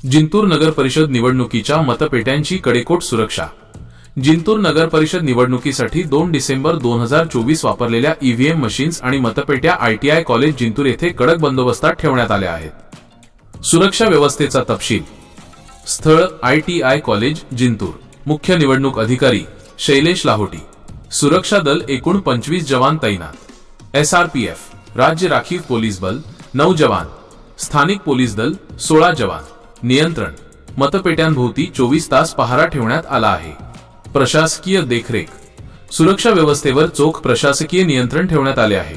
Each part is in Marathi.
जिंतूर नगर परिषद निवडणुकीच्या मतपेट्यांची कडेकोट सुरक्षा। जिंतूर नगर परिषद निवडणुकीसाठी 2 डिसेंबर 2024 वापरलेल्या ईव्हीएम मशीन्स आणि मतपेट्या आयटीआय कॉलेज जिंतूर येथे कडक बंदोबस्तात ठेवण्यात आल्या आहेत। सुरक्षा व्यवस्थेचा तपशील। स्थळ आयटीआय कॉलेज जिंतूर। मुख्य निवडणूक अधिकारी शैलेश लाहोटी। सुरक्षा दल एकूण 25 जवान तैनात। एसआरपीएफ राज्य राखीव पोलीस बल 9 जवान। स्थानिक पोलीस दल 16 जवान। नियंत्रण मतपेट्यांभोवती 24 तास पहारा ठेवण्यात आला आहे। प्रशासकीय देखरेख। सुरक्षा व्यवस्थेवर चोख प्रशासकीय नियंत्रण ठेवण्यात आले आहे।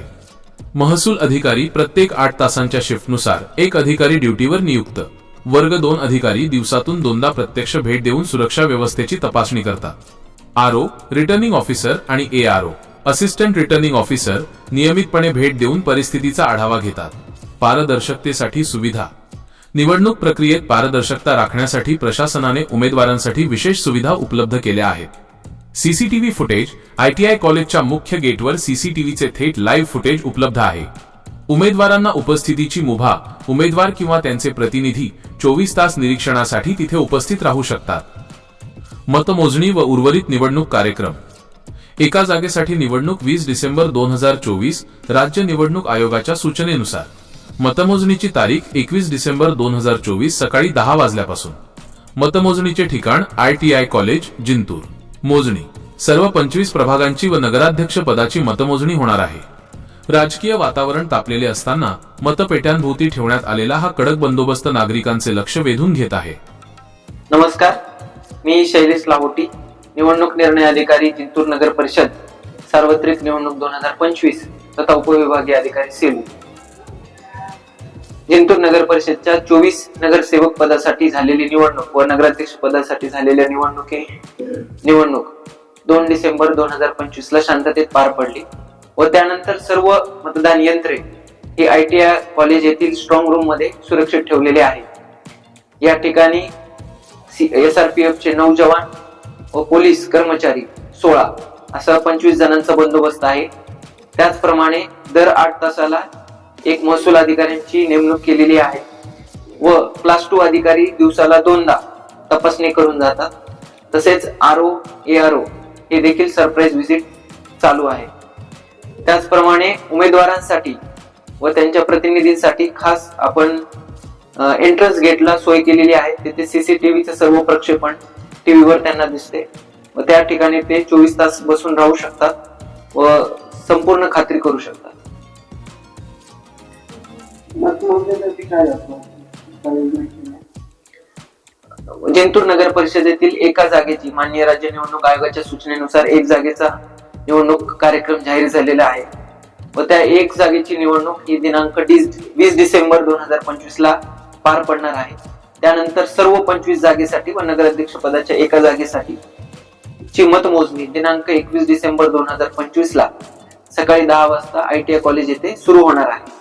महसूल अधिकारी प्रत्येक 8 तासांच्या शिफ्टनुसार एक अधिकारी ड्युटीवर नियुक्त। वर्ग 2 अधिकारी दिवसातून 2दा प्रत्यक्ष भेट देऊन सुरक्षा व्यवस्थेची तपासणी करतात। आरओ रिटर्निंग ऑफिसर आणि एआरओ असिस्टंट रिटर्निंग ऑफिसर नियमितपणे भेट देऊन परिस्थितीचा आढावा घेतात। पारदर्शकतेसाठी सुविधा। निवडणूक प्रक्रियेत पारदर्शकता राखण्यासाठी प्रशासनाने उमेदवारांसाठी विशेष सुविधा उपलब्ध केल्या आहेत। CCTV footage. आयटीआय कॉलेजच्या मुख्य गेटवर सीसीटीव्हीचे थेट लाईव्ह फुटेज उपलब्ध आहे। उमेदवारांना उपस्थितीची मुभा। उमेदवार किंवा त्यांचे प्रतिनिधी 24 तास निरीक्षणासाठी तिथे उपस्थित राहू शकतात। मतमोजणी व उर्वरित निवडणूक कार्यक्रम। एका जागेसाठी निवडणूक 20 डिसेंबर 2024 राज्य निवडणूक आयोगाच्या सूचनेनुसार। मतमोजणीची तारीख 21 डिसेंबर 2024 सकाळी 10 वाजल्यापासून। मतमोजणीचे ठिकाण आयटीआय कॉलेज जिंतूर। मोजणी सर्व 25 प्रभागांची व नगराध्यक्ष पदाची मतमोजणी होणार आहे। राजकीय वातावरण तापलेले असताना मतपेट्यांभोवती ठेवण्यात आलेला हा कडक बंदोबस्त नागरिकांचे लक्ष वेधून घेत आहे। नमस्कार, मी शैलेश लाहोटी, निवडणूक निर्णय अधिकारी जिंतूर नगर परिषद सार्वत्रिक निवडणूक 2025 तथा उपविभागीय अधिकारी सेलू। जिंतूर नगर परिषदच्या 24 नगरसेवक पदासाठी झालेली निवडणूक व नगराध्यक्ष पदासाठी झालेल्या निवडणूक 2 डिसेंबर 2025 ला शांततेत पार पडली व त्यानंतर सर्व मतदान यंत्रे ही आयटीआय कॉलेज येथील स्ट्रॉंग रूम मध्ये सुरक्षित ठेवलेले आहेत। या ठिकाणी एसआरपीएफ चे 9 जवान व पोलीस कर्मचारी 16 असा 25 जणांचा बंदोबस्त आहे। त्याचप्रमाणे दर 8 तासाला एक महसूल अधिकाऱ्यांची नेमणूक केलेली आहे व क्लास 2 अधिकारी दिवसाला 2दा तपासणी करून जातात। तसेच आरओ एआरओ हे देखील सरप्राईज व्हिजिट चालू आहे। त्याचप्रमाणे उमेदवारांसाठी व त्यांच्या प्रतिनिधींसाठी खास आपण एंट्रन्स गेटला सोय केलेली आहे। तिथे सीसीटीव्हीचे सर्व प्रक्षेपण टीव्हीवर त्यांना दिसते व त्या ठिकाणी ते 24 तास बसून राहू शकतात व संपूर्ण खात्री करू शकतात। जिंतूर नगर परिषदेतील एका जागेची माननीय राज्य निवडणूक आयोगाच्या सूचनेनुसार एक जागेचा निवडणूक कार्यक्रम जाहीर झालेला आहे व त्या एक जागेची निवडणूक ही दिनांक 20 डिसेंबर 2025 ला पार पडणार आहे। त्यानंतर सर्व 25 जागेसाठी व नगराध्यक्ष पदाच्या एका जागेसाठी ची मतमोजणी दिनांक 21 डिसेंबर 2025 ला सकाळी 10 वाजता आयटीआय कॉलेज येथे सुरू होणार आहे।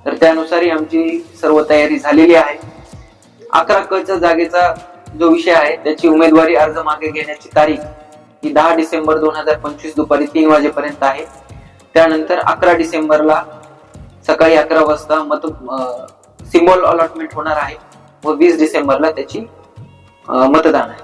तर त्यानुसार आमची सर्व तयारी झालेली आहे। 11 क च्या जागेचा जो विषय आहे त्याची उमेदवारी अर्ज मागे घेण्याची तारीख ही 10 डिसेंबर 2025 दुपारी 3 वाजेपर्यंत आहे। त्यानंतर 11 डिसेंबरला सकाळी 11 वाजता सिम्बॉल अलॉटमेंट होणार आहे व 20 डिसेंबरला त्याची मतदान आहे।